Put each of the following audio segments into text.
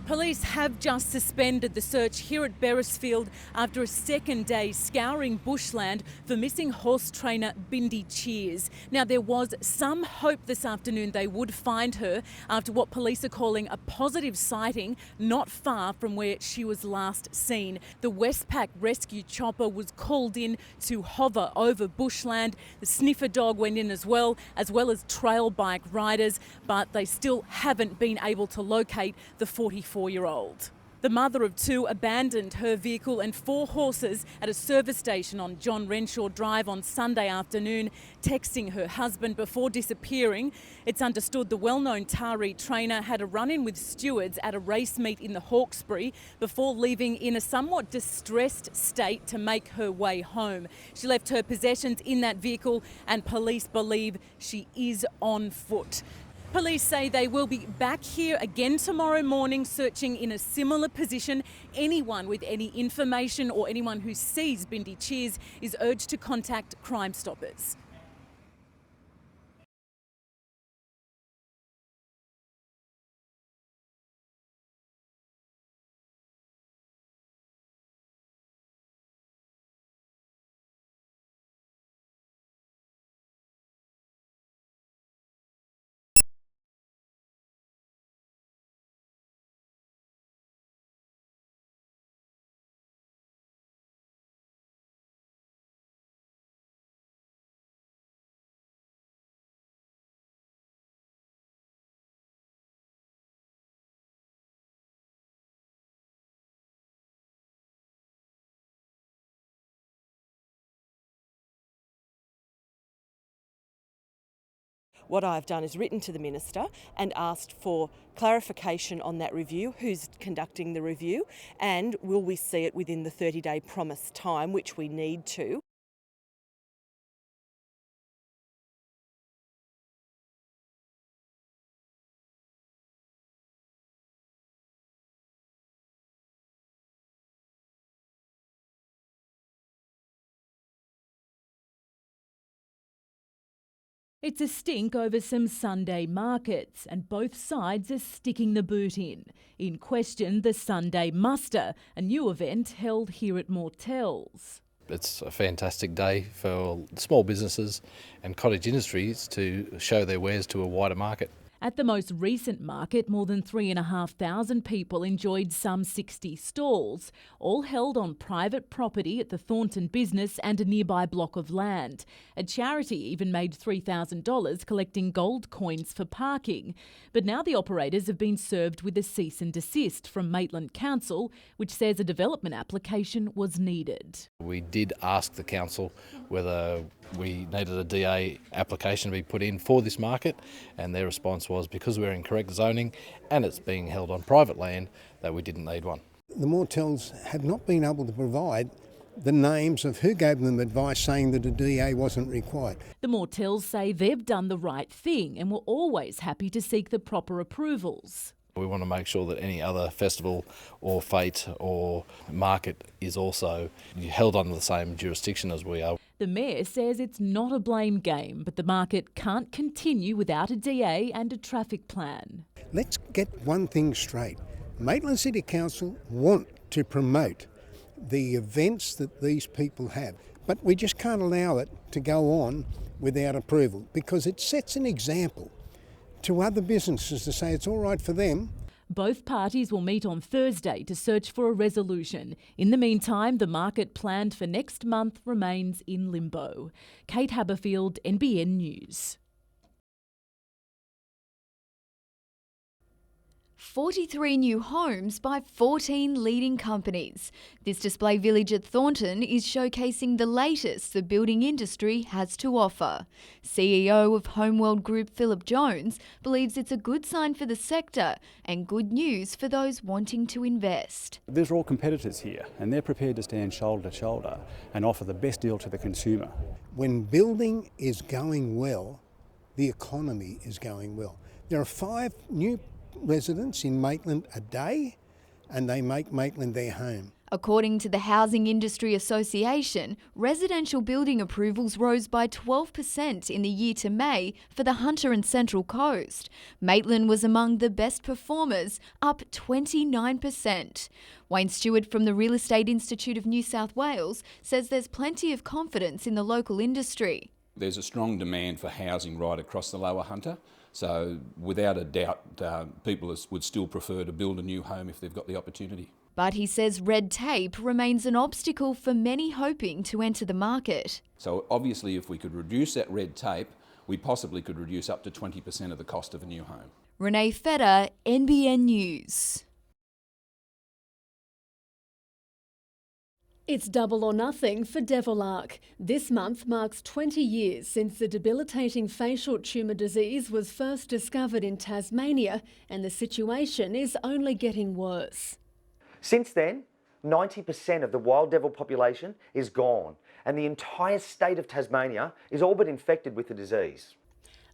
Police have just suspended the search here at Beresfield after a second day scouring bushland for missing horse trainer Bindi Cheers. Now, there was some hope this afternoon they would find her after what police are calling a positive sighting not far from where she was last seen. The Westpac rescue chopper was called in to hover over bushland. The sniffer dog went in as well as trail bike riders, but they still haven't been able to locate the 44-year-old. The mother of two abandoned her vehicle and 4 horses at a service station on John Renshaw Drive on Sunday afternoon, texting her husband before disappearing. It's understood the well-known Taree trainer had a run-in with stewards at a race meet in the Hawkesbury before leaving in a somewhat distressed state to make her way home. She left her possessions in that vehicle and police believe she is on foot. Police say they will be back here again tomorrow morning searching in a similar position. Anyone with any information or anyone who sees Bindi Cheers is urged to contact Crime Stoppers. What I've done is written to the Minister and asked for clarification on that review, who's conducting the review, and will we see it within the 30-day promise time, which we need to. It's a stink over some Sunday markets, and both sides are sticking the boot in. In question, the Sunday Muster, a new event held here at Mortels. It's a fantastic day for small businesses and cottage industries to show their wares to a wider market. At the most recent market, more than 3,500 people enjoyed some 60 stalls, all held on private property at the Thornton business and a nearby block of land. A charity even made $3,000 collecting gold coins for parking. But now the operators have been served with a cease and desist from Maitland Council, which says a development application was needed. We did ask the council whether we needed a DA application to be put in for this market, and their response was because we're in correct zoning and it's being held on private land that we didn't need one. The Mortels have not been able to provide the names of who gave them advice saying that a DA wasn't required. The Mortels say they've done the right thing and were always happy to seek the proper approvals. We want to make sure that any other festival or fete or market is also held under the same jurisdiction as we are. The Mayor says it's not a blame game, but the market can't continue without a DA and a traffic plan. Let's get one thing straight. Maitland City Council want to promote the events that these people have, but we just can't allow it to go on without approval because it sets an example to other businesses to say it's all right for them. Both parties will meet on Thursday to search for a resolution. In the meantime, the market planned for next month remains in limbo. Kate Haberfield, NBN News. 43 new homes by 14 leading companies. This display village at Thornton is showcasing the latest the building industry has to offer. CEO of Homeworld Group Philip Jones believes it's a good sign for the sector and good news for those wanting to invest. These are all competitors here and they're prepared to stand shoulder to shoulder and offer the best deal to the consumer. When building is going well, the economy is going well. There are 5 new residents in Maitland a day, and they make Maitland their home. According to the Housing Industry Association, residential building approvals rose by 12% in the year to May for the Hunter and Central Coast. Maitland was among the best performers, up 29%. Wayne Stewart from the Real Estate Institute of New South Wales says there's plenty of confidence in the local industry. There's a strong demand for housing right across the Lower Hunter, so without a doubt people would still prefer to build a new home if they've got the opportunity. But he says red tape remains an obstacle for many hoping to enter the market. So obviously if we could reduce that red tape, we possibly could reduce up to 20% of the cost of a new home. Renee Feder, NBN News. It's double or nothing for Devilark. This month marks 20 years since the debilitating facial tumour disease was first discovered in Tasmania, and the situation is only getting worse. Since then, 90% of the wild devil population is gone, and the entire state of Tasmania is all but infected with the disease.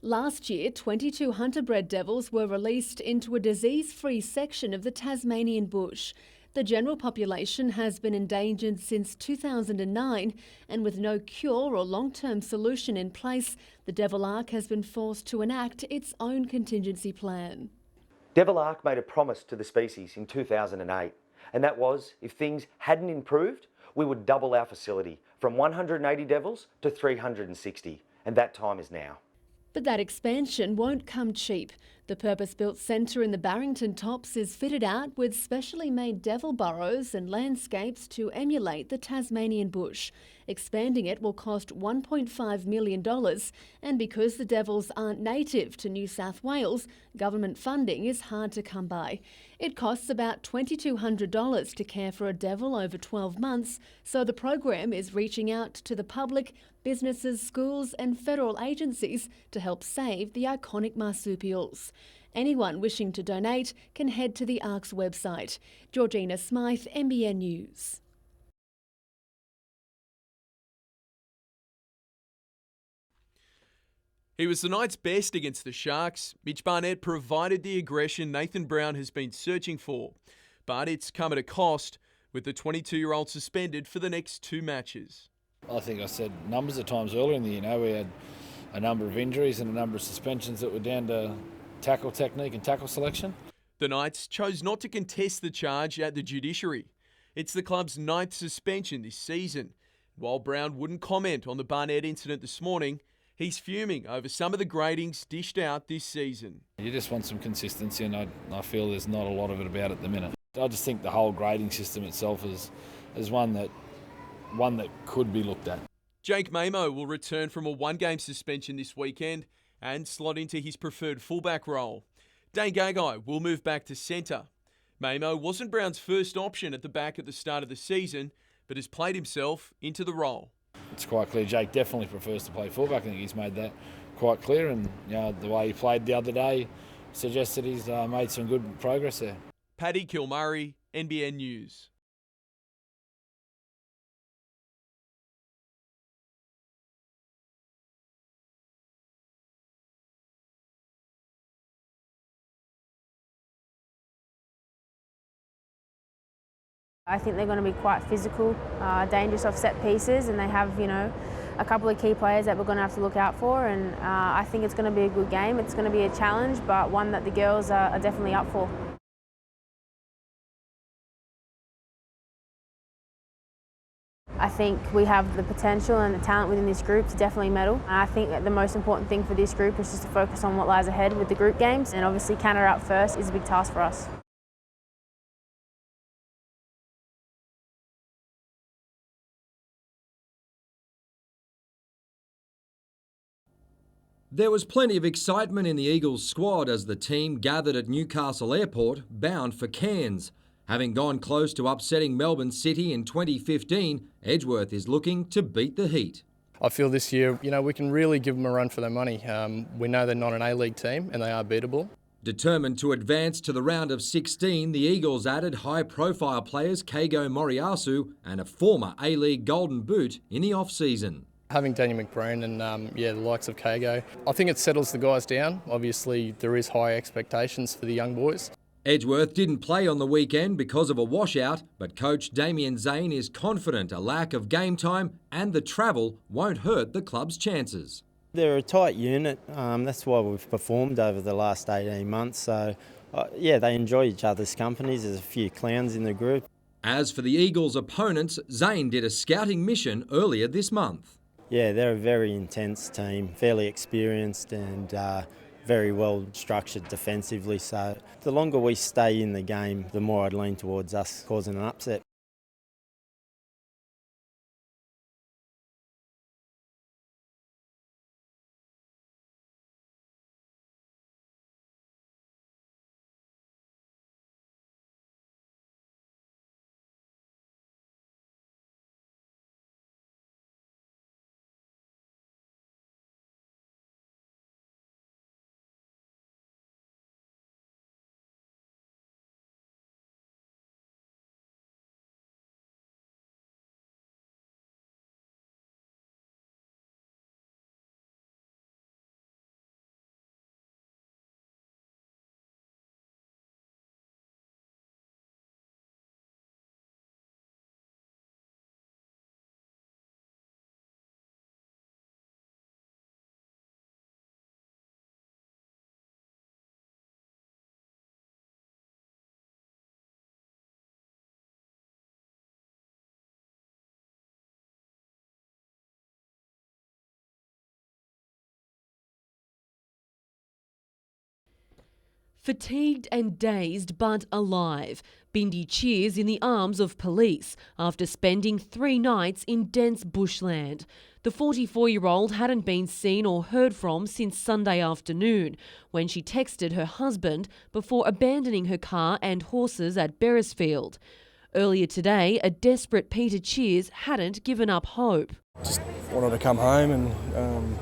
Last year, 22 hunter-bred devils were released into a disease-free section of the Tasmanian bush. The general population has been endangered since 2009, and with no cure or long-term solution in place, the Devilark has been forced to enact its own contingency plan. Devilark made a promise to the species in 2008, and that was, if things hadn't improved, we would double our facility from 180 devils to 360, and that time is now. But that expansion won't come cheap. The purpose-built centre in the Barrington Tops is fitted out with specially made devil burrows and landscapes to emulate the Tasmanian bush. Expanding it will cost $1.5 million, and because the devils aren't native to New South Wales, government funding is hard to come by. It costs about $2,200 to care for a devil over 12 months, so the program is reaching out to the public, businesses, schools and federal agencies to help save the iconic marsupials. Anyone wishing to donate can head to the ARC's website. Georgina Smythe, NBN News. He was the Knights' best against the Sharks. Mitch Barnett provided the aggression Nathan Brown has been searching for. But it's come at a cost, with the 22-year-old suspended for the next 2 matches. I think I said numbers of times earlier in the year, we had a number of injuries and a number of suspensions that were down to tackle technique and tackle selection. The Knights chose not to contest the charge at the judiciary. It's the club's 9th suspension this season. While Brown wouldn't comment on the Barnett incident this morning, he's fuming over some of the gradings dished out this season. You just want some consistency, and I feel there's not a lot of it about at the minute. I just think the whole grading system itself is one that could be looked at. Jake Mamo will return from a 1-game suspension this weekend and slot into his preferred fullback role. Dane Gagai will move back to centre. Mamo wasn't Brown's first option at the back at the start of the season, but has played himself into the role. It's quite clear Jake definitely prefers to play fullback. I think he's made that quite clear, and the way he played the other day suggests that he's made some good progress there. Paddy Kilmurray, NBN News. I think they're going to be quite physical, dangerous off set pieces, and they have, a couple of key players that we're going to have to look out for, and I think it's going to be a good game. It's going to be a challenge, but one that the girls are definitely up for. I think we have the potential and the talent within this group to definitely medal. And I think that the most important thing for this group is just to focus on what lies ahead with the group games, and obviously Canada up first is a big task for us. There was plenty of excitement in the Eagles squad as the team gathered at Newcastle Airport, bound for Cairns. Having gone close to upsetting Melbourne City in 2015, Edgeworth is looking to beat the Heat. I feel this year, we can really give them a run for their money. We know they're not an A-League team and they are beatable. Determined to advance to the round of 16, the Eagles added high-profile players Keigo Moriyasu and a former A-League Golden Boot in the off-season. Having Daniel McBreen and the likes of Keigo, I think it settles the guys down. Obviously, there is high expectations for the young boys. Edgeworth didn't play on the weekend because of a washout, but coach Damien Zane is confident a lack of game time and the travel won't hurt the club's chances. They're a tight unit, that's why we've performed over the last 18 months, so yeah, they enjoy each other's companies. There's a few clowns in the group. As for the Eagles' opponents, Zane did a scouting mission earlier this month. Yeah, they're a very intense team, fairly experienced and very well structured defensively, so the longer we stay in the game, the more I'd lean towards us causing an upset. Fatigued and dazed but alive, Bindi cheers in the arms of police after spending 3 nights in dense bushland. The 44-year-old hadn't been seen or heard from since Sunday afternoon, when she texted her husband before abandoning her car and horses at Beresfield. Earlier today, a desperate Peter Cheers hadn't given up hope. Just wanted to come home and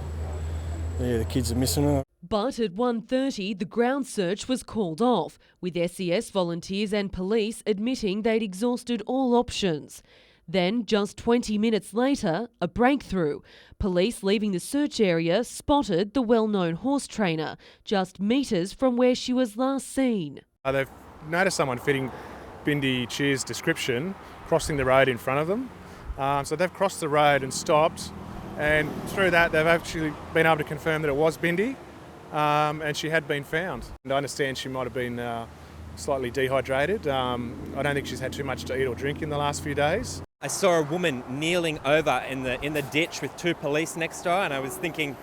the kids are missing her. But at 1:30, the ground search was called off, with SES volunteers and police admitting they'd exhausted all options. Then, just 20 minutes later, a breakthrough. Police leaving the search area spotted the well-known horse trainer, just metres from where she was last seen. They've noticed someone fitting Bindi Cheers' description crossing the road in front of them. So they've crossed the road and stopped, and through that they've actually been able to confirm that it was Bindi. And she had been found. And I understand she might have been slightly dehydrated. I don't think she's had too much to eat or drink in the last few days. I saw a woman kneeling over in the ditch with 2 police next to her, and I was thinking,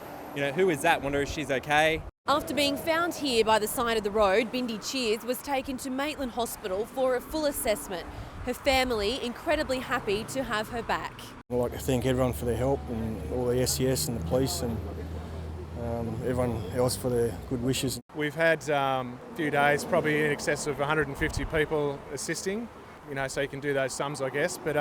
who is that? Wonder if she's okay. After being found here by the side of the road, Bindi Cheers was taken to Maitland Hospital for a full assessment. Her family incredibly happy to have her back. I'd like to thank everyone for their help, and all the SES and the police and everyone else for their good wishes. We've had a few days, probably in excess of 150 people assisting, so you can do those sums, I guess, but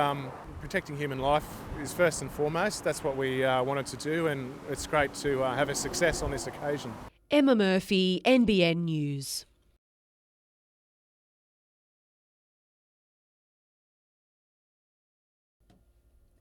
protecting human life is first and foremost. That's what we wanted to do, and it's great to have a success on this occasion. Emma Murphy, NBN News.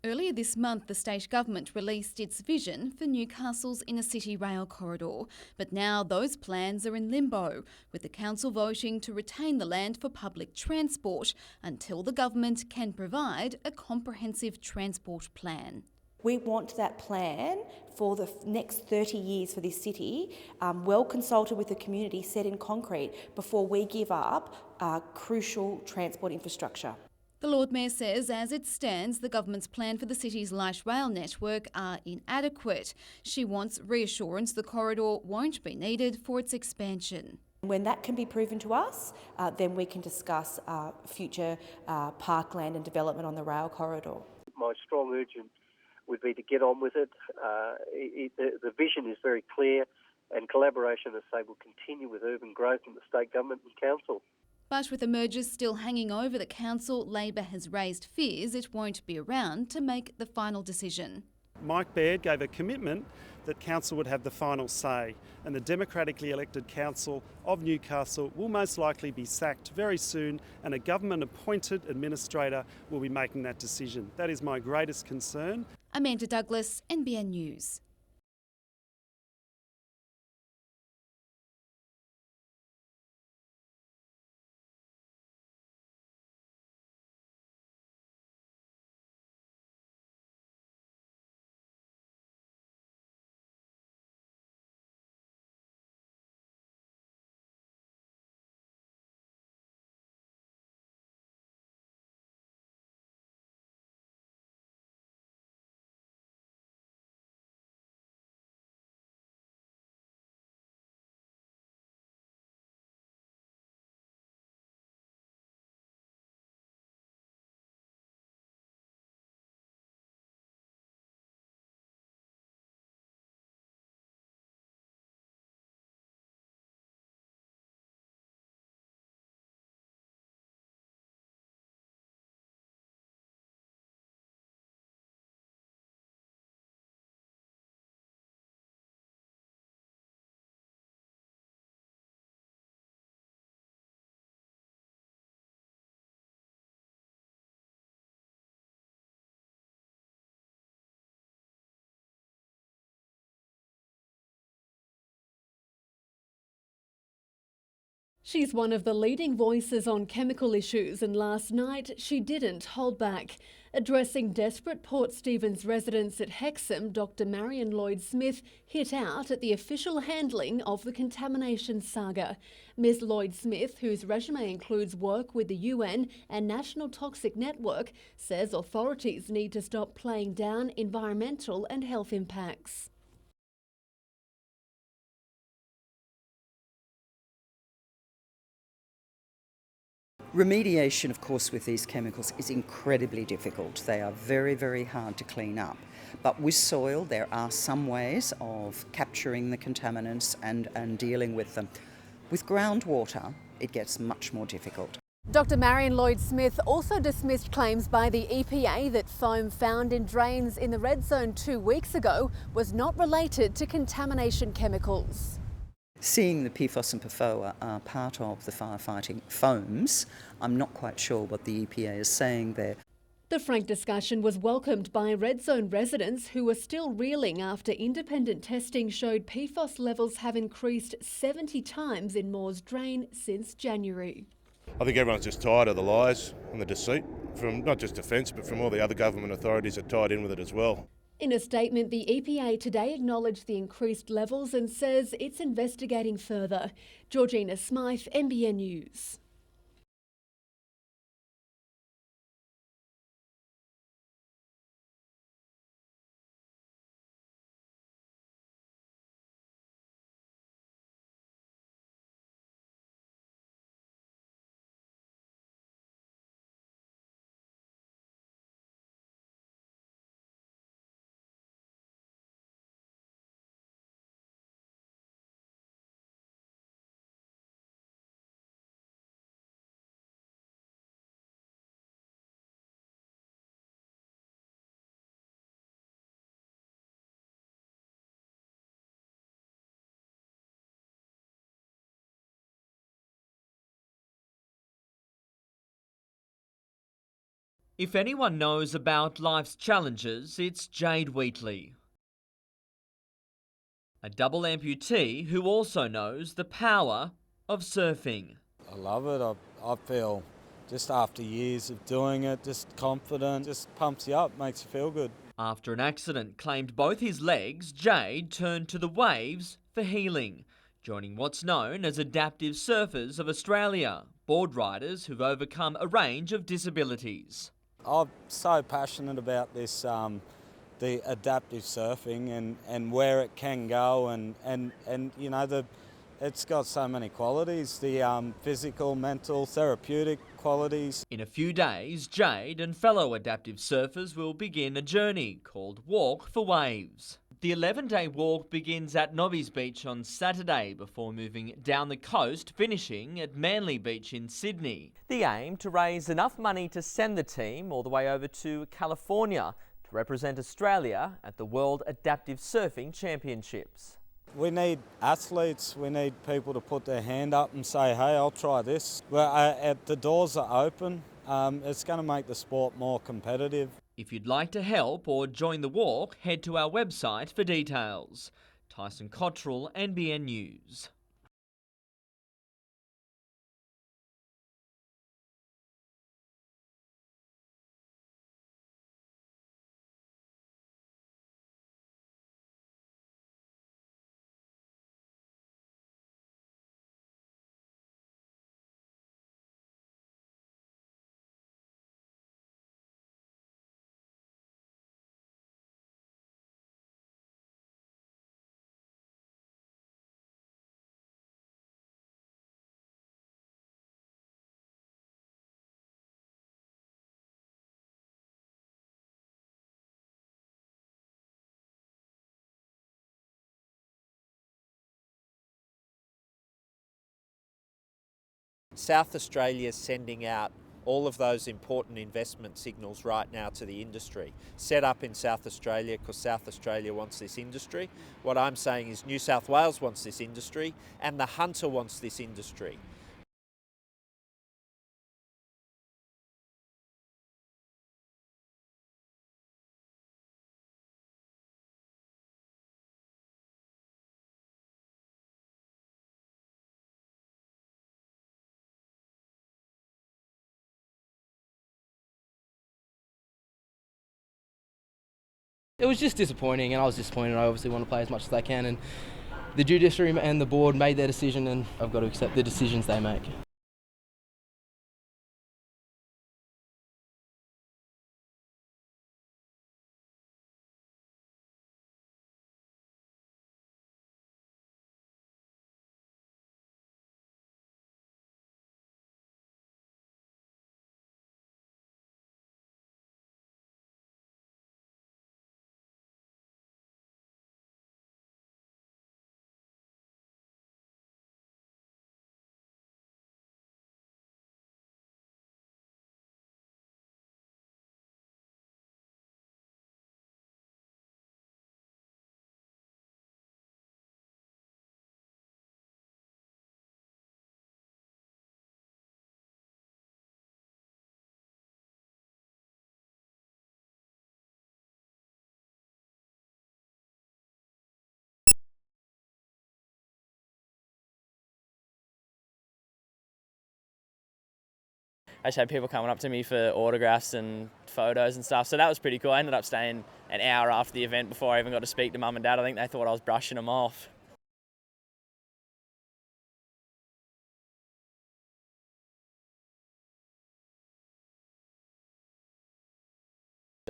Earlier this month, the state government released its vision for Newcastle's inner-city rail corridor, but now those plans are in limbo, with the council voting to retain the land for public transport until the government can provide a comprehensive transport plan. We want that plan for the next 30 years for this city, well consulted with the community, set in concrete, before we give up crucial transport infrastructure. The Lord Mayor says, as it stands, the government's plan for the city's light rail network are inadequate. She wants reassurance the corridor won't be needed for its expansion. When that can be proven to us, then we can discuss future parkland and development on the rail corridor. My strong urging would be to get on with it. The vision is very clear, and collaboration, as I say, will continue with urban growth in the state government and council. But with the mergers still hanging over the council, Labor has raised fears it won't be around to make the final decision. Mike Baird gave a commitment that council would have the final say, and the democratically elected council of Newcastle will most likely be sacked very soon, and a government-appointed administrator will be making that decision. That is my greatest concern. Amanda Douglas, NBN News. She's one of the leading voices on chemical issues, and last night she didn't hold back. Addressing desperate Port Stephens residents at Hexham, Dr. Marion Lloyd-Smith hit out at the official handling of the contamination saga. Ms. Lloyd-Smith, whose resume includes work with the UN and National Toxic Network, says authorities need to stop playing down environmental and health impacts. Remediation, of course, with these chemicals is incredibly difficult. They are very, very hard to clean up. But with soil, there are some ways of capturing the contaminants and dealing with them. With groundwater, it gets much more difficult. Dr. Marion Lloyd-Smith also dismissed claims by the EPA that foam found in drains in the red zone 2 weeks ago was not related to contamination chemicals. Seeing the PFOS and PFOA are part of the firefighting foams, I'm not quite sure what the EPA is saying there. The frank discussion was welcomed by red zone residents who are still reeling after independent testing showed PFOS levels have increased 70 times in Moore's Drain since January. I think everyone's just tired of the lies and the deceit from not just Defence but from all the other government authorities that tied in with it as well. In a statement, the EPA today acknowledged the increased levels and says it's investigating further. Georgina Smythe, NBN News. If anyone knows about life's challenges, it's Jade Wheatley. A double amputee who also knows the power of surfing. I love it. I feel just after years of doing it, just confident, just pumps you up, makes you feel good. After an accident claimed both his legs, Jade turned to the waves for healing, joining what's known as Adaptive Surfers of Australia, board riders who've overcome a range of disabilities. I'm so passionate about this, the adaptive surfing and where it can go and you know, it's got so many qualities, the physical, mental, therapeutic qualities. In a few days, Jade and fellow adaptive surfers will begin a journey called Walk for Waves. The 11-day walk begins at Nobby's Beach on Saturday before moving down the coast, finishing at Manly Beach in Sydney. The aim to raise enough money to send the team all the way over to California to represent Australia at the World Adaptive Surfing Championships. We need athletes, we need people to put their hand up and say, hey, I'll try this. Well, the doors are open. It's going to make the sport more competitive. If you'd like to help or join the walk, head to our website for details. Tyson Cottrell, NBN News. South Australia is sending out all of those important investment signals right now to the industry. Set up in South Australia because South Australia wants this industry. What I'm saying is New South Wales wants this industry and the Hunter wants this industry. It was just disappointing, and I was disappointed. I obviously want to play as much as I can, and the judiciary and the board made their decision, and I've got to accept the decisions they make. I just had people coming up to me for autographs and photos and stuff, so that was pretty cool. I ended up staying an hour after the event before I even got to speak to Mum and Dad. I think they thought I was brushing them off.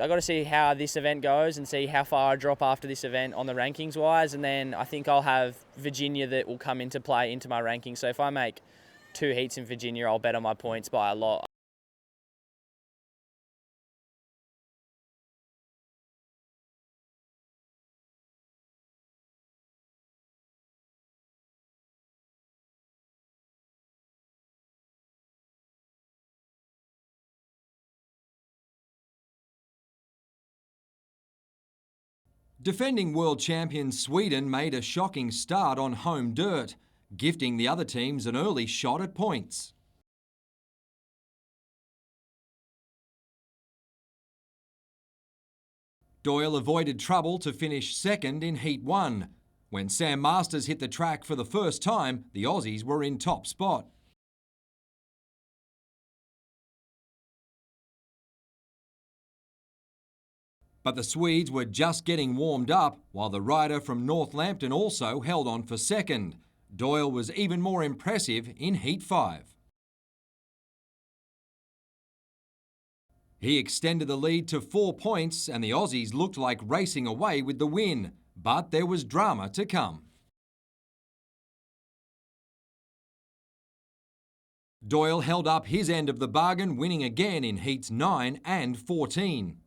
I got to see how this event goes and see how far I drop after this event on the rankings wise, and then I think I'll have Virginia that will come into play into my rankings. So if I make 2 heats in Virginia, I'll better my points by a lot. Defending world champion Sweden made a shocking start on home dirt, gifting the other teams an early shot at points. Doyle avoided trouble to finish second in Heat 1. When Sam Masters hit the track for the first time, the Aussies were in top spot. But the Swedes were just getting warmed up, while the rider from Northampton also held on for second. Doyle was even more impressive in Heat 5. He extended the lead to 4 points, and the Aussies looked like racing away with the win. But there was drama to come. Doyle held up his end of the bargain, winning again in Heats 9 and 14.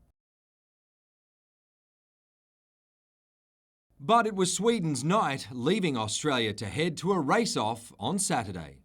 But it was Sweden's night, leaving Australia to head to a race-off on Saturday.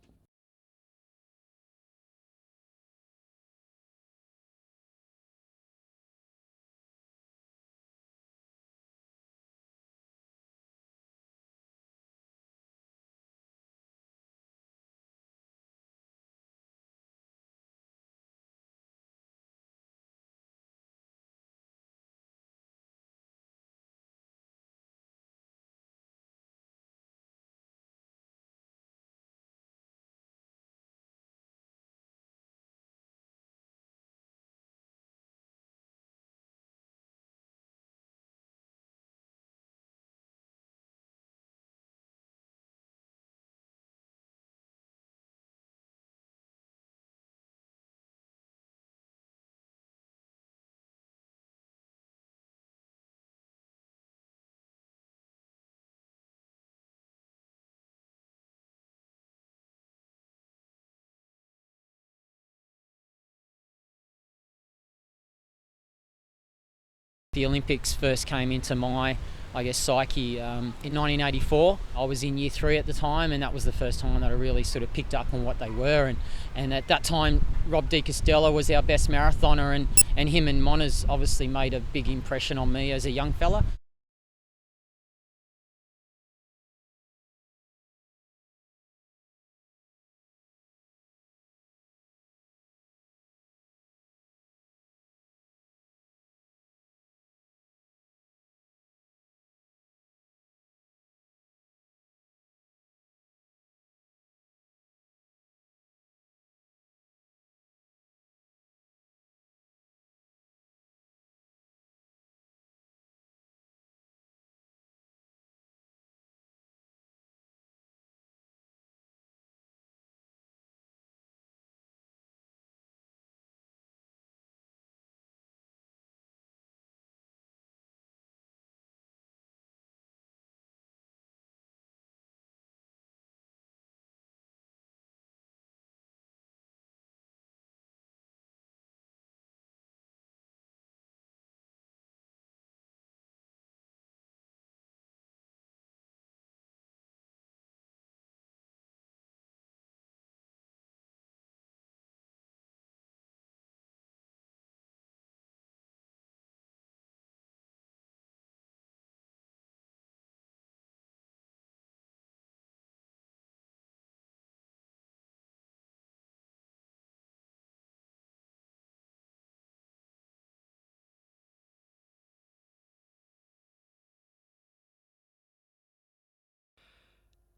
The Olympics first came into my, psyche in 1984. I was in year 3 at the time, and that was the first time that I really sort of picked up on what they were. And at that time, Rob De Castella was our best marathoner, and him and Monas obviously made a big impression on me as a young fella.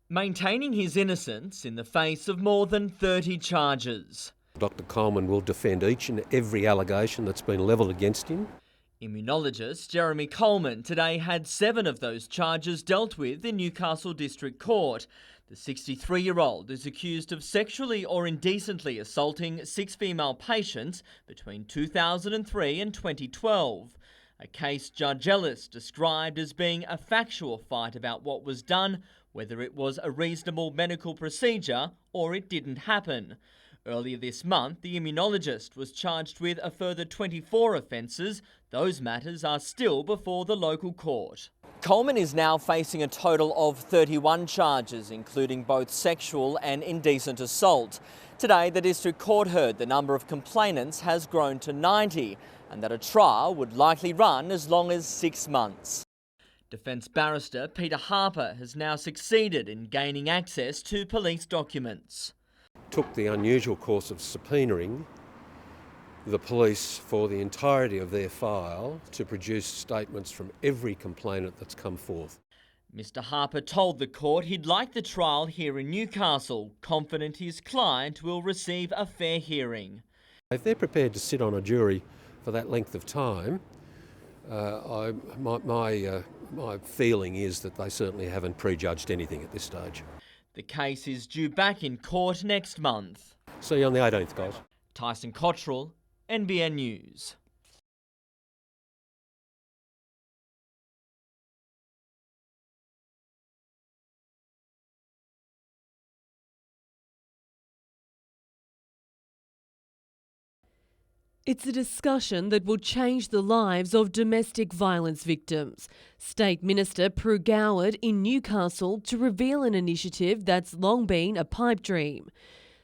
maintaining his innocence in the face of more than 30 charges. Dr Coleman will defend each and every allegation that's been levelled against him. Immunologist Jeremy Coleman today had 7 of those charges dealt with in Newcastle District Court. The 63-year-old is accused of sexually or indecently assaulting 6 female patients between 2003 and 2012. A case Judge Ellis described as being a factual fight about what was done, whether it was a reasonable medical procedure or it didn't happen. Earlier this month, the immunologist was charged with a further 24 offences. Those matters are still before the local court. Coleman is now facing a total of 31 charges, including both sexual and indecent assault. Today, the District Court heard the number of complainants has grown to 90 and that a trial would likely run as long as 6 months. Defence barrister Peter Harper has now succeeded in gaining access to police documents. Took the unusual course of subpoenaing the police for the entirety of their file to produce statements from every complainant that's come forth. Mr Harper told the court he'd like the trial here in Newcastle, confident his client will receive a fair hearing. If they're prepared to sit on a jury for that length of time, my feeling is that they certainly haven't prejudged anything at this stage. The case is due back in court next month. See you on the 18th, guys. Tyson Cottrell, NBN News. It's a discussion that will change the lives of domestic violence victims. State Minister Prue Goward in Newcastle to reveal an initiative that's long been a pipe dream.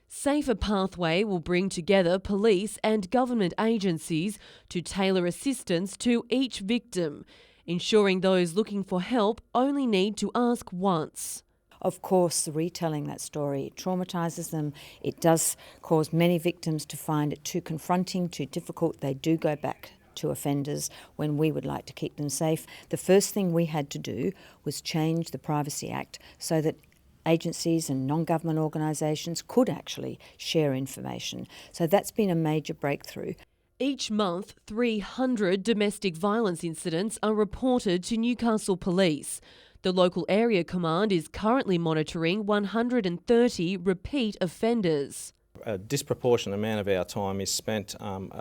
Safer Pathway will bring together police and government agencies to tailor assistance to each victim, ensuring those looking for help only need to ask once. Of course, retelling that story traumatises them. It does cause many victims to find it too confronting, too difficult. They do go back to offenders when we would like to keep them safe. The first thing we had to do was change the Privacy Act so that agencies and non-government organisations could actually share information. So that's been a major breakthrough. Each month, 300 domestic violence incidents are reported to Newcastle Police. The local area command is currently monitoring 130 repeat offenders. A disproportionate amount of our time is spent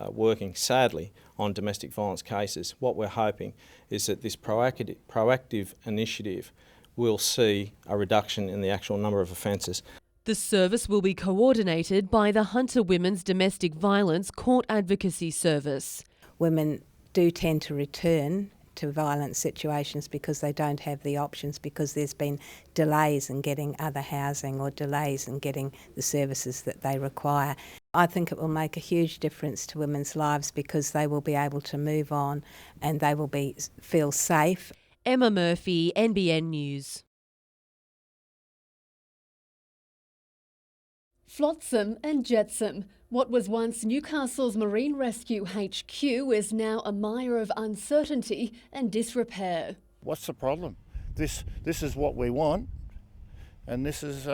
working, sadly, on domestic violence cases. What we're hoping is that this proactive initiative will see a reduction in the actual number of offences. The service will be coordinated by the Hunter Women's Domestic Violence Court Advocacy Service. Women do tend to return to violent situations because they don't have the options, because there's been delays in getting other housing or delays in getting the services that they require. I think it will make a huge difference to women's lives because they will be able to move on and they will feel safe. Emma Murphy, NBN News. Flotsam and jetsam. What was once Newcastle's Marine Rescue HQ is now a mire of uncertainty and disrepair. What's the problem? This is what we want, and this is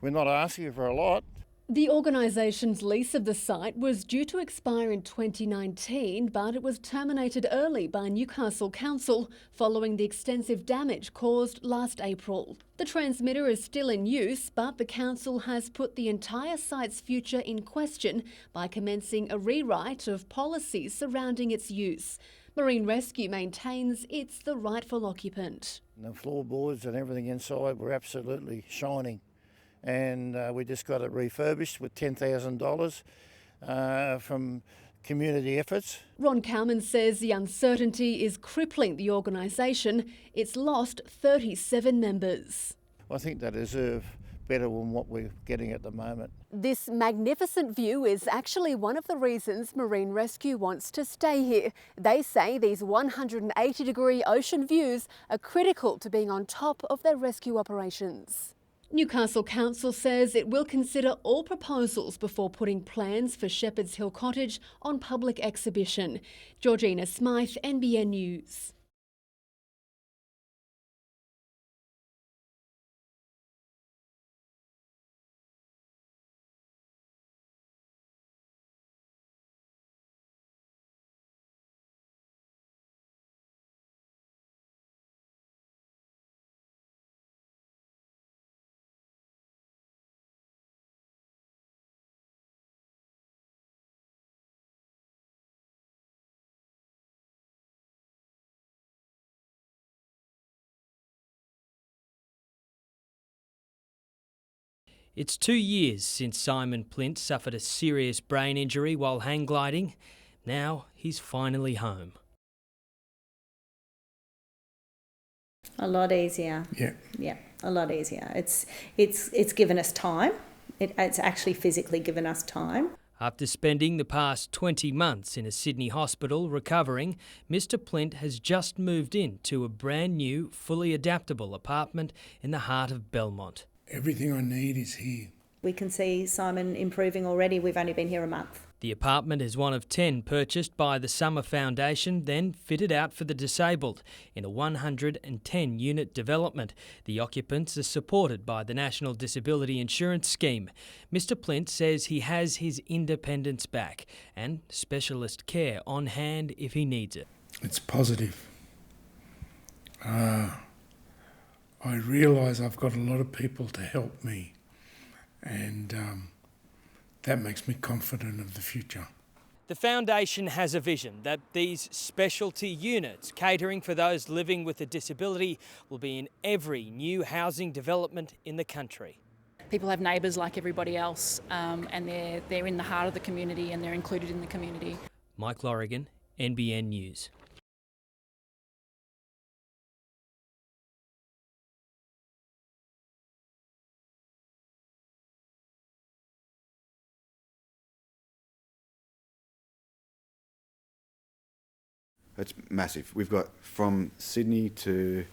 we're not asking for a lot. The organisation's lease of the site was due to expire in 2019, but it was terminated early by Newcastle Council following the extensive damage caused last April. The transmitter is still in use, but the council has put the entire site's future in question by commencing a rewrite of policies surrounding its use. Marine Rescue maintains it's the rightful occupant. The floorboards and everything inside were absolutely shining. And we just got it refurbished with $10,000 from community efforts. Ron Cowman says the uncertainty is crippling the organisation. It's lost 37 members. I think they deserve better than what we're getting at the moment. This magnificent view is actually one of the reasons Marine Rescue wants to stay here. They say these 180-degree ocean views are critical to being on top of their rescue operations. Newcastle Council says it will consider all proposals before putting plans for Shepherd's Hill Cottage on public exhibition. Georgina Smythe, NBN News. It's 2 years since Simon Plint suffered a serious brain injury while hang gliding. Now he's finally home. A lot easier. Yeah, a lot easier. It's given us time. It's actually physically given us time. After spending the past 20 months in a Sydney hospital recovering, Mr. Plint has just moved into a brand new, fully adaptable apartment in the heart of Belmont. Everything I need is here. We can see Simon improving already. We've only been here a month. The apartment is one of 10 purchased by the Summer Foundation, then fitted out for the disabled in a 110-unit development. The occupants are supported by the National Disability Insurance Scheme. Mr. Plint says he has his independence back and specialist care on hand if he needs it. It's positive. I realise I've got a lot of people to help me, and that makes me confident of the future. The Foundation has a vision that these specialty units catering for those living with a disability will be in every new housing development in the country. People have neighbours like everybody else, and they're in the heart of the community and they're included in the community. Mike Lorrigan, NBN News. It's massive. We've got from Sydney to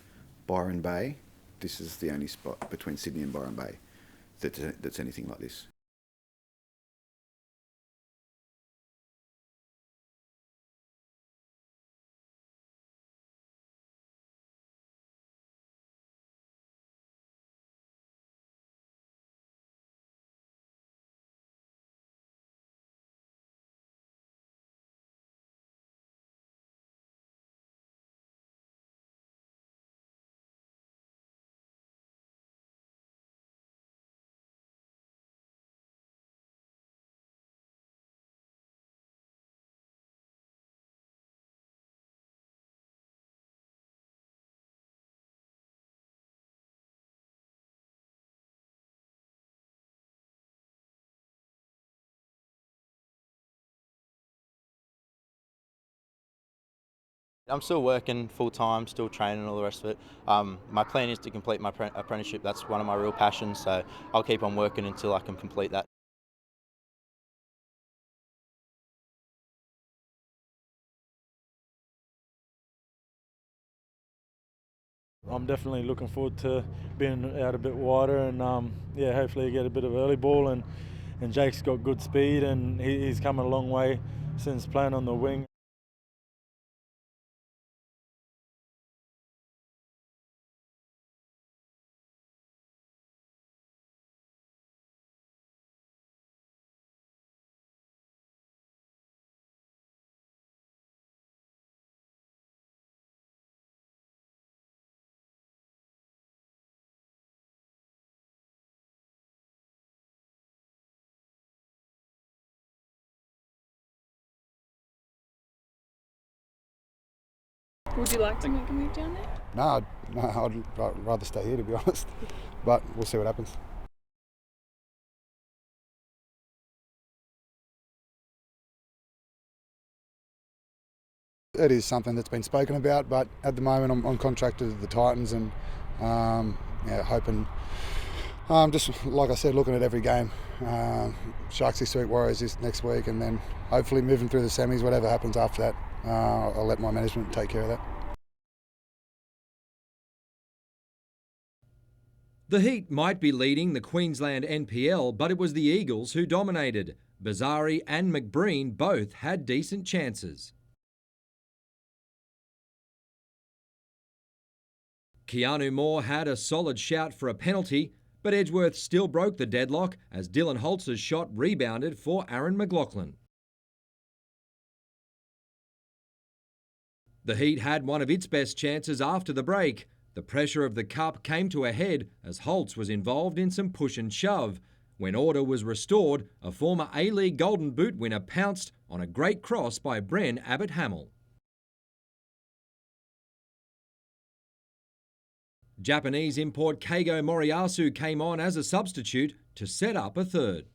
Byron Bay. This is the only spot between Sydney and Byron Bay that's anything like this. I'm still working full-time, still training and all the rest of it. My plan is to complete my apprenticeship. That's one of my real passions, so I'll keep on working until I can complete that. I'm definitely looking forward to being out a bit wider and hopefully get a bit of early ball, and Jake's got good speed and he's come a long way since playing on the wing. Would you like to make a move down there? No, I'd rather stay here, to be honest. But we'll see what happens. It is something that's been spoken about, but at the moment I'm contracted to the Titans and hoping, just like I said, looking at every game. Sharks this week, Warriors this next week, and then hopefully moving through the semis, whatever happens after that. I'll let my management take care of that. The Heat might be leading the Queensland NPL, but it was the Eagles who dominated. Bazari and McBreen both had decent chances. Keanu Moore had a solid shout for a penalty, but Edgeworth still broke the deadlock as Dylan Holtz's shot rebounded for Aaron McLaughlin. The Heat had one of its best chances after the break. The pressure of the cup came to a head as Holtz was involved in some push and shove. When order was restored, a former A-League Golden Boot winner pounced on a great cross by Bren Abbott-Hamill. Japanese import Keigo Moriyasu came on as a substitute to to set up a third.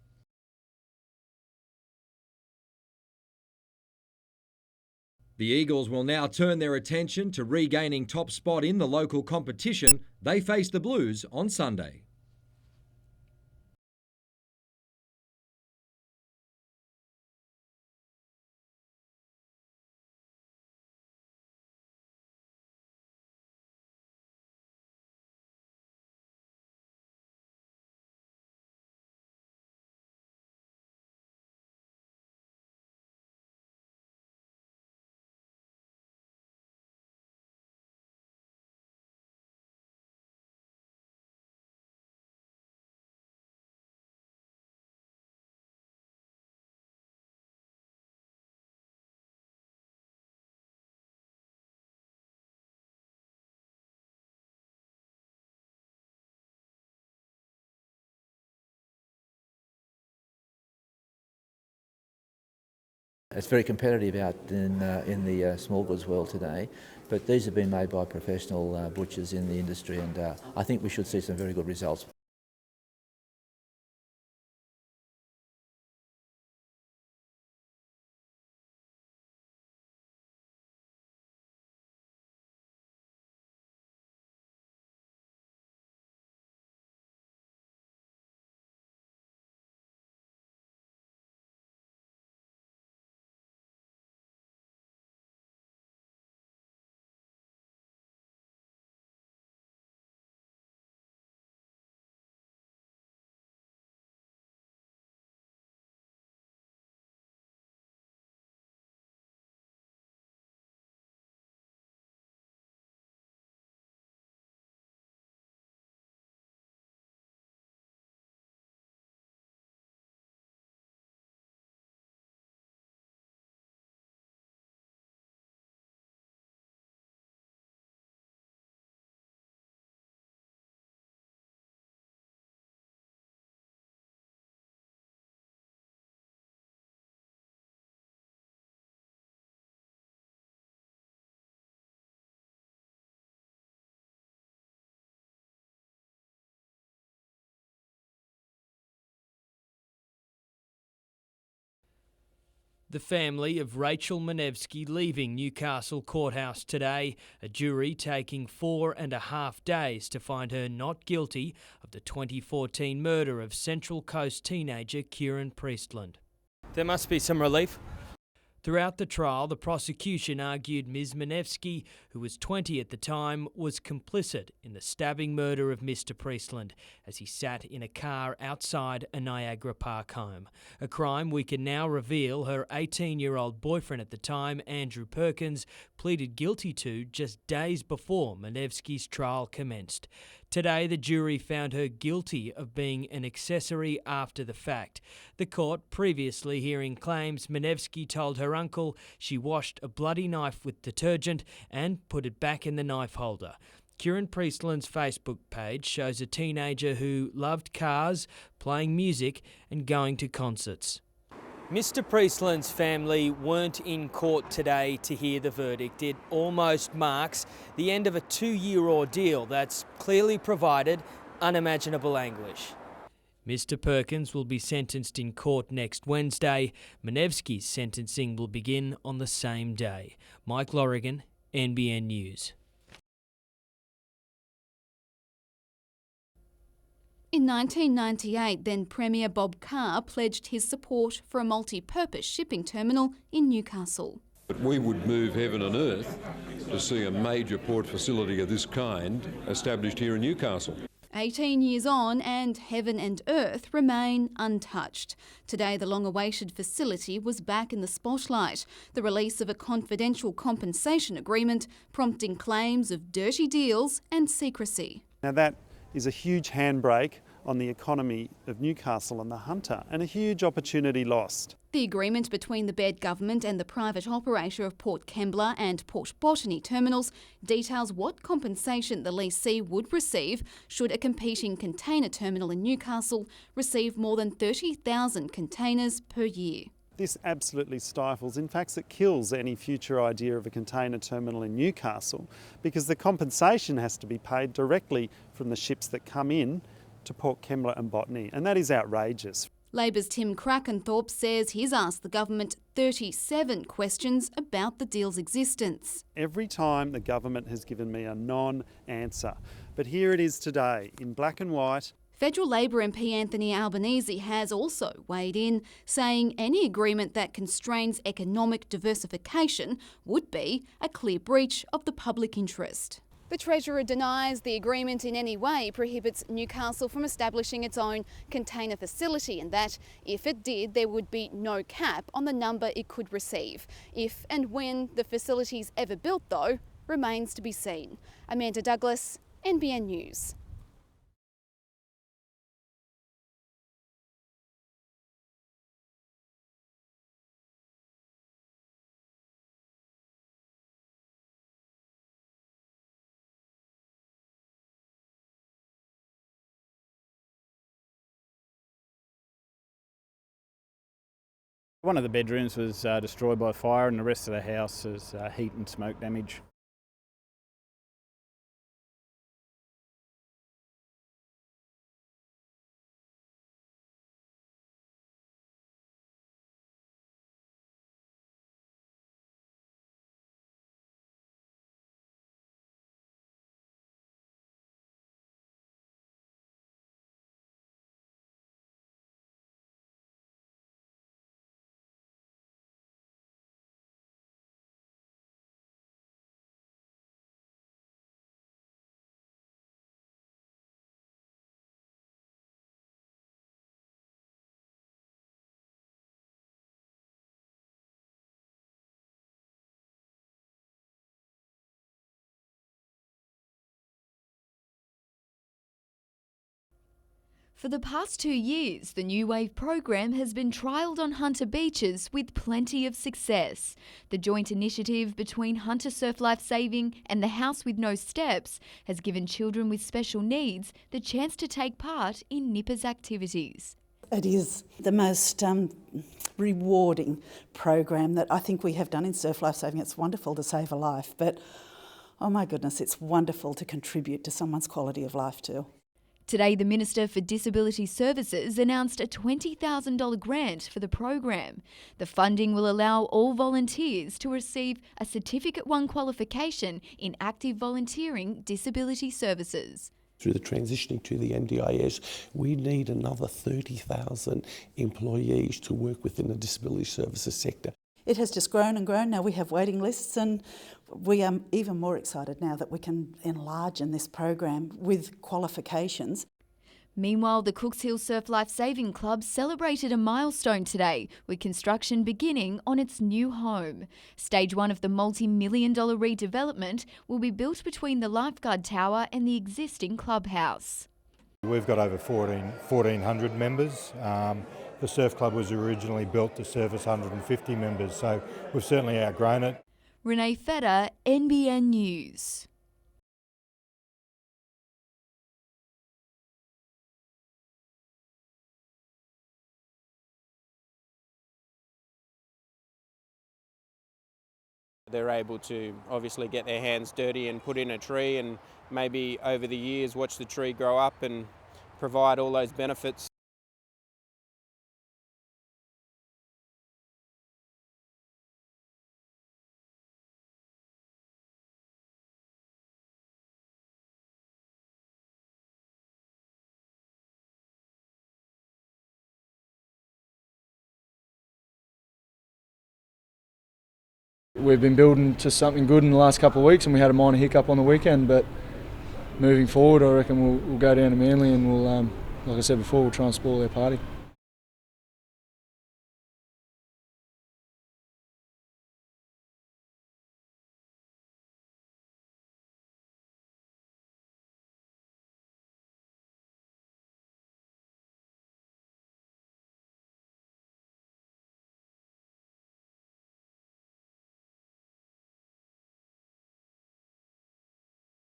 The Eagles will now turn their attention to regaining top spot in the local competition. They face the Blues on Sunday. It's very competitive out in the small goods world today, but these have been made by professional butchers in the industry, and I think we should see some very good results. The family of Rachel Manevsky leaving Newcastle Courthouse today, a jury taking 4.5 days to find her not guilty of the 2014 murder of Central Coast teenager Kieran Priestland. There must be some relief. Throughout the trial, the prosecution argued Ms Manevsky, who was 20 at the time, was complicit in the stabbing murder of Mr Priestland as he sat in a car outside a Niagara Park home. A crime we can now reveal her 18-year-old boyfriend at the time, Andrew Perkins, pleaded guilty to just days before Manevsky's trial commenced. Today, the jury found her guilty of being an accessory after the fact. The court previously hearing claims Manevsky told her uncle she washed a bloody knife with detergent and put it back in the knife holder. Kieran Priestland's Facebook page shows a teenager who loved cars, playing music and going to concerts. Mr Priestland's family weren't in court today to hear the verdict. It almost marks the end of a 2-year ordeal that's clearly provided unimaginable anguish. Mr Perkins will be sentenced in court next Wednesday. Manevsky's sentencing will begin on the same day. Mike Lorrigan, NBN News. In 1998, then Premier Bob Carr pledged his support for a multi-purpose shipping terminal in Newcastle. We would move heaven and earth to see a major port facility of this kind established here in Newcastle. 18 years on and heaven and earth remain untouched. Today the long-awaited facility was back in the spotlight. The release of a confidential compensation agreement prompting claims of dirty deals and secrecy. Now that is a huge handbrake on the economy of Newcastle and the Hunter, and a huge opportunity lost. The agreement between the Baird government and the private operator of Port Kembla and Port Botany terminals details what compensation the lessee would receive should a competing container terminal in Newcastle receive more than 30,000 containers per year. This absolutely stifles, in fact it kills any future idea of a container terminal in Newcastle, because the compensation has to be paid directly from the ships that come in to Port Kembla and Botany, and that is outrageous. Labor's Tim Krakenthorpe says he's asked the government 37 questions about the deal's existence. Every time the government has given me a non-answer, but here it is today in black and white. Federal Labor MP Anthony Albanese has also weighed in, saying any agreement that constrains economic diversification would be a clear breach of the public interest. The Treasurer denies the agreement in any way prohibits Newcastle from establishing its own container facility, and that if it did, there would be no cap on the number it could receive. If and when the facility's ever built, though, remains to be seen. Amanda Douglas, NBN News. One of the bedrooms was destroyed by fire and the rest of the house is heat and smoke damage. For the past 2 years, the New Wave program has been trialled on Hunter beaches with plenty of success. The joint initiative between Hunter Surf Life Saving and the House with No Steps has given children with special needs the chance to take part in NIPA's activities. It is the most rewarding program that I think we have done in Surf Life Saving. It's wonderful to save a life, but oh my goodness, it's wonderful to contribute to someone's quality of life too. Today, the Minister for Disability Services announced a $20,000 grant for the program. The funding will allow all volunteers to receive a Certificate 1 qualification in active volunteering disability services. Through the transitioning to the NDIS, we need another 30,000 employees to work within the disability services sector. It has just grown and grown. Now we have waiting lists, and we are even more excited now that we can enlarge in this program with qualifications. Meanwhile, the Cooks Hill Surf Life Saving Club celebrated a milestone today, with construction beginning on its new home. Stage 1 of the multi-million-dollar redevelopment will be built between the lifeguard tower and the existing clubhouse. We've got over 1,400 members. The surf club was originally built to service 150 members, so we've certainly outgrown it. Renee Feder, NBN News. They're able to obviously get their hands dirty and put in a tree, and maybe over the years watch the tree grow up and provide all those benefits. We've been building to something good in the last couple of weeks, and we had a minor hiccup on the weekend, but moving forward I reckon we'll go down to Manly and we'll, like I said before, we'll try and spoil their party.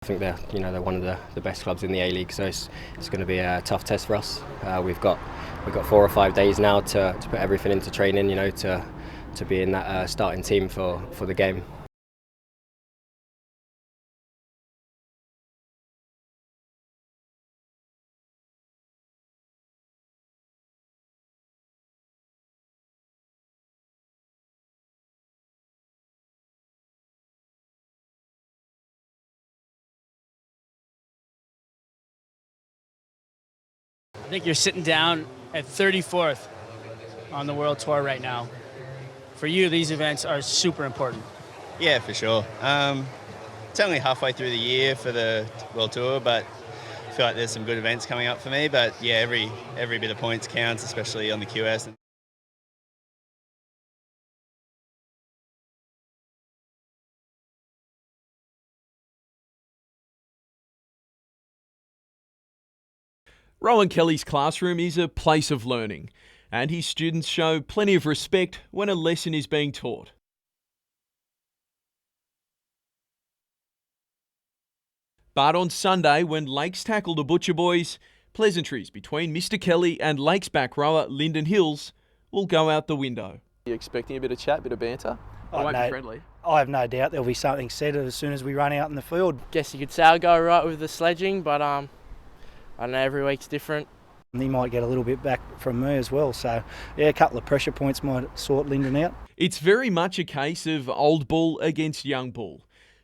I think they're one of the best clubs in the A-League, so it's going to be a tough test for us. We've got 4 or 5 days now to put everything into training, to be in that starting team for the game. think you're sitting down at 34th on the World Tour right now. For you, these events are super important. Yeah, for sure. It's only halfway through the year for the World Tour, but I feel like there's some good events coming up for me. But yeah, every bit of points counts, especially on the QS. Rowan Kelly's classroom is a place of learning, and his students show plenty of respect when a lesson is being taught. But on Sunday, when Lakes tackled the Butcher Boys, pleasantries between Mr. Kelly and Lakes back rower Lyndon Hills will go out the window. Are you expecting a bit of chat, a bit of banter? It won't be friendly. I have no doubt there'll be something said as soon as we run out in the field. Guess you could say I'll go right with the sledging, but I don't know, every week's different. He might get a little bit back from me as well, so yeah, a couple of pressure points might sort Lyndon out. It's very much a case of old bull against young bull.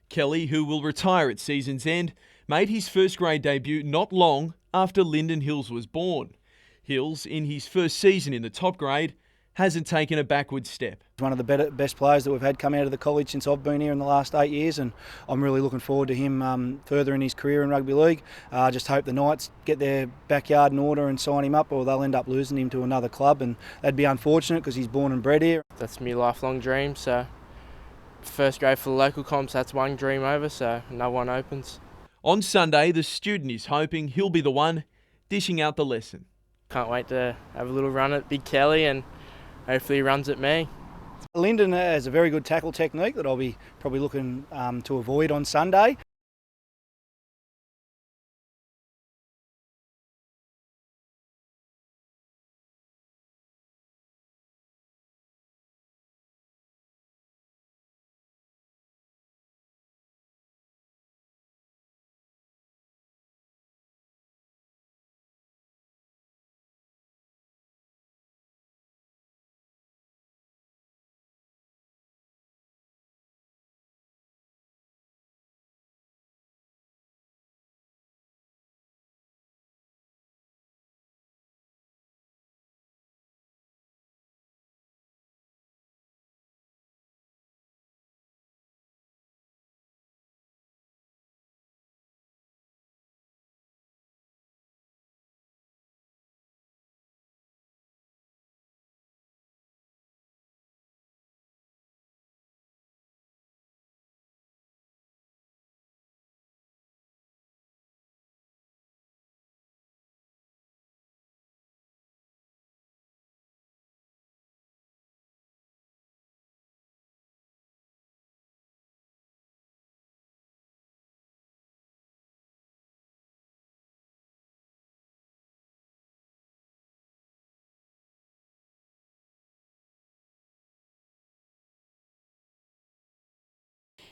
Kelly, who will retire at season's end, made his first grade debut not long after Lyndon Hills was born. Hills, in his first season in the top grade, hasn't taken a backward step. He's one of the best players that we've had come out of the college since I've been here in the last 8 years, and I'm really looking forward to him furthering his career in rugby league. I just hope the Knights get their backyard in order and sign him up, or they'll end up losing him to another club, and that'd be unfortunate because he's born and bred here. That's my lifelong dream, so first grade for the local comps, that's one dream over, so another one opens. On Sunday, the student is hoping he'll be the one dishing out the lesson. Can't wait to have a little run at Big Kelly and hopefully he runs at me. Lyndon has a very good tackle technique that I'll be probably looking to avoid on Sunday.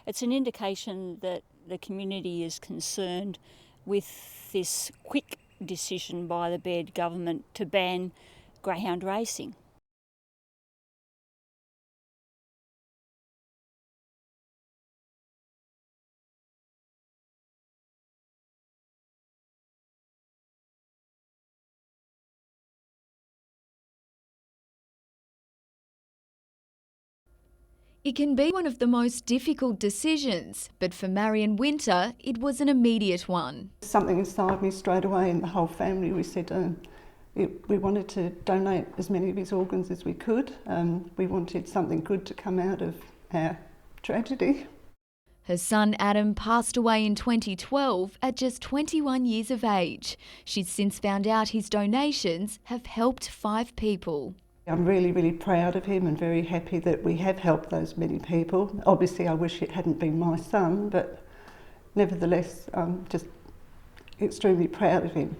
It's an indication that the community is concerned with this quick decision by the Baird government to ban greyhound racing. It can be one of the most difficult decisions, but for Marion Winter, it was an immediate one. Something inside me straight away, and the whole family, we said we wanted to donate as many of his organs as we could. We wanted something good to come out of our tragedy. Her son Adam passed away in 2012 at just 21 years of age. She's since found out his donations have helped 5 people. I'm really, really proud of him and very happy that we have helped those many people. Obviously, I wish it hadn't been my son, but nevertheless, I'm just extremely proud of him.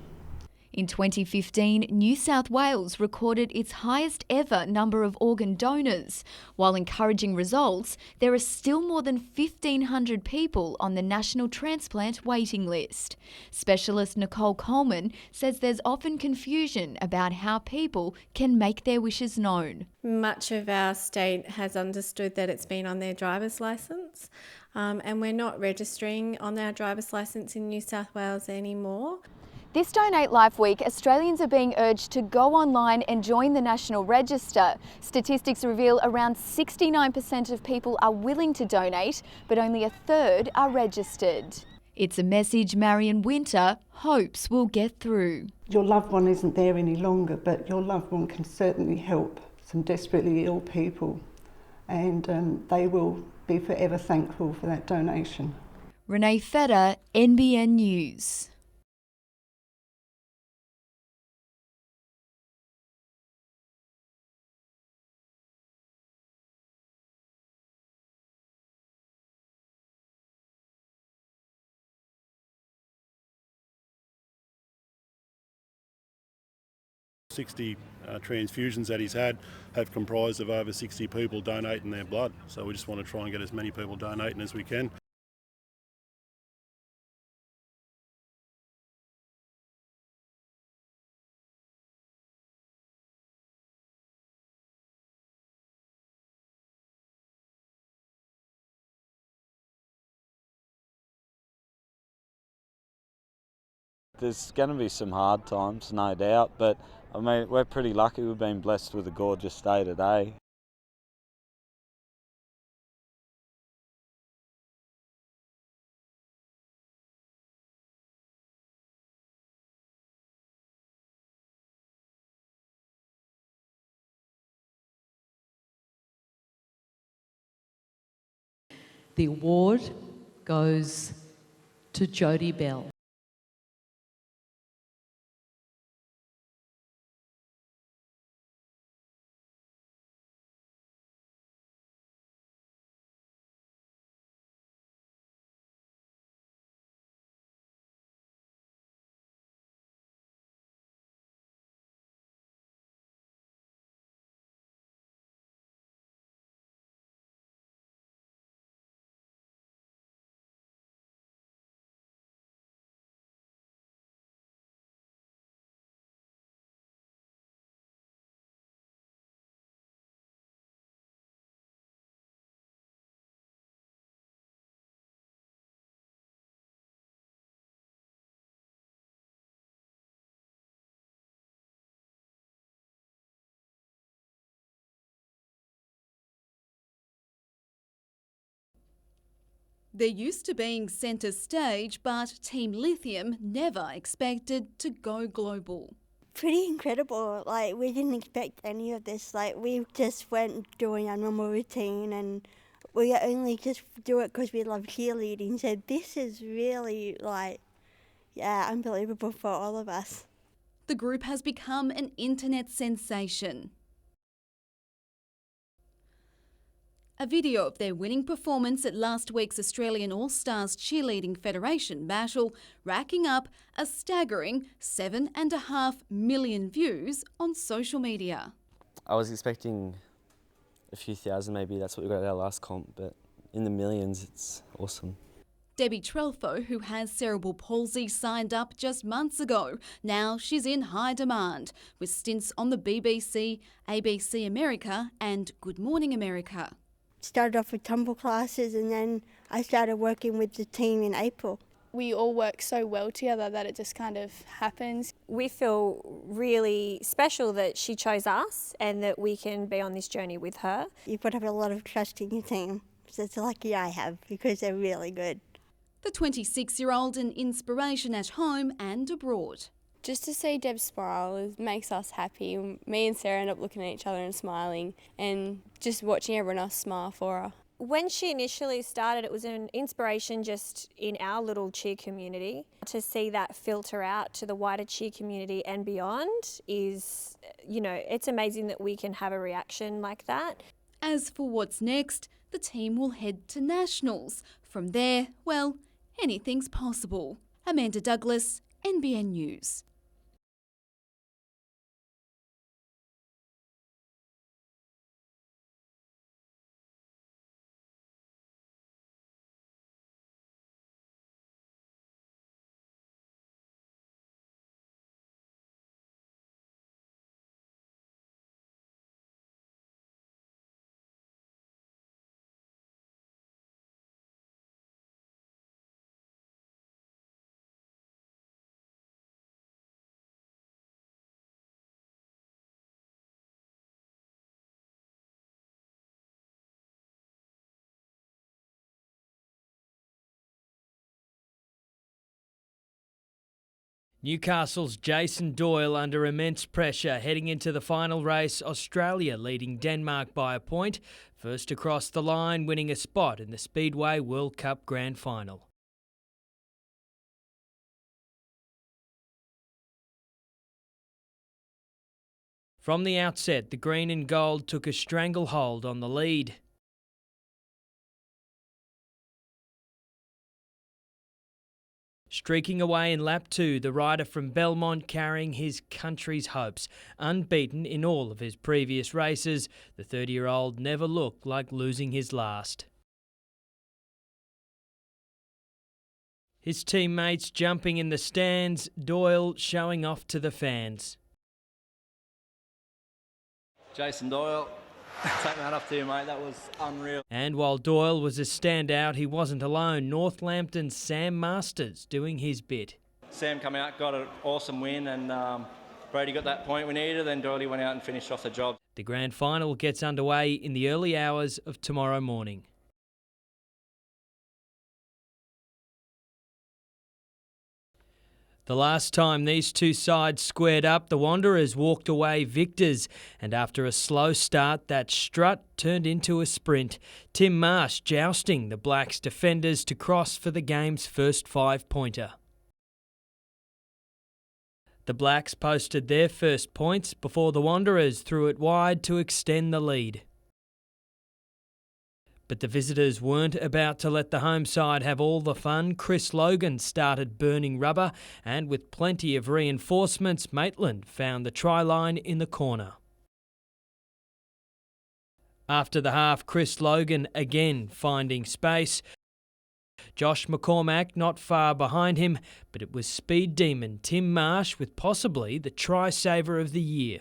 In 2015, New South Wales recorded its highest ever number of organ donors. While encouraging results, there are still more than 1,500 people on the national transplant waiting list. Specialist Nicole Coleman says there's often confusion about how people can make their wishes known. Much of our state has understood that it's been on their driver's licence, and we're not registering on our driver's licence in New South Wales anymore. This Donate Life Week, Australians are being urged to go online and join the National Register. Statistics reveal around 69% of people are willing to donate, but only a third are registered. It's a message Marion Winter hopes will get through. Your loved one isn't there any longer, but your loved one can certainly help some desperately ill people, and they will be forever thankful for that donation. Renee Feder, NBN News. Transfusions that he's had have comprised of over 60 people donating their blood. So we just want to try and get as many people donating as we can. There's going to be some hard times, no doubt, but I mean, we're pretty lucky. We've been blessed with a gorgeous day today. The award goes to Jodie Bell. They're used to being centre stage, but Team Lithium never expected to go global. Pretty incredible. Like, we didn't expect any of this. Like, we just went doing our normal routine, and we only just do it because we love cheerleading. So this is really, unbelievable for all of us. The group has become an internet sensation. A video of their winning performance at last week's Australian All-Stars Cheerleading Federation battle, racking up a staggering 7.5 million views on social media. I was expecting a few thousand, maybe. That's what we got at our last comp, but in the millions, it's awesome. Debbie Trelfo, who has cerebral palsy, signed up just months ago. Now she's in high demand, with stints on the BBC, ABC America and Good Morning America. Started off with tumble classes, and then I started working with the team in April. We all work so well together that it just kind of happens. We feel really special that she chose us and that we can be on this journey with her. You've got to have a lot of trust in your team. So it's lucky I have, because they're really good. The 26-year-old an inspiration at home and abroad. Just to see Deb smile makes us happy. Me and Sarah end up looking at each other and smiling, and just watching everyone else smile for her. When she initially started, it was an inspiration just in our little cheer community. To see that filter out to the wider cheer community and beyond is, it's amazing that we can have a reaction like that. As for what's next, the team will head to Nationals. From there, well, anything's possible. Amanda Douglas, NBN News. Newcastle's Jason Doyle under immense pressure heading into the final race, Australia leading Denmark by a point, first across the line, winning a spot in the Speedway World Cup Grand Final. From the outset, the green and gold took a stranglehold on the lead. Streaking away in lap 2, the rider from Belmont carrying his country's hopes. Unbeaten in all of his previous races, the 30-year-old never looked like losing his last. His teammates jumping in the stands, Doyle showing off to the fans. Jason Doyle, take that off to you, mate. That was unreal. And while Doyle was a standout, he wasn't alone. Northampton's Sam Masters doing his bit. Sam come out, got an awesome win, and Brady got that point we needed, then Doyle went out and finished off the job. The grand final gets underway in the early hours of tomorrow morning. The last time these two sides squared up, the Wanderers walked away victors, and after a slow start, that strut turned into a sprint. Tim Marsh jousting the Blacks' defenders to cross for the game's first 5-pointer. The Blacks posted their first points before the Wanderers threw it wide to extend the lead. But the visitors weren't about to let the home side have all the fun. Chris Logan started burning rubber, and with plenty of reinforcements, Maitland found the try line in the corner. After the half, Chris Logan again finding space. Josh McCormack not far behind him, but it was speed demon Tim Marsh with possibly the try-saver of the year.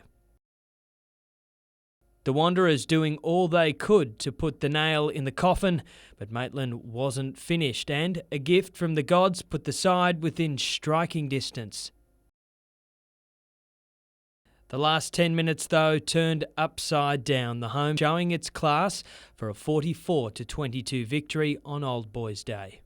The Wanderers doing all they could to put the nail in the coffin, but Maitland wasn't finished, and a gift from the gods put the side within striking distance. The last 10 minutes, though, turned upside down, the home showing its class for a 44-22 victory on Old Boys Day.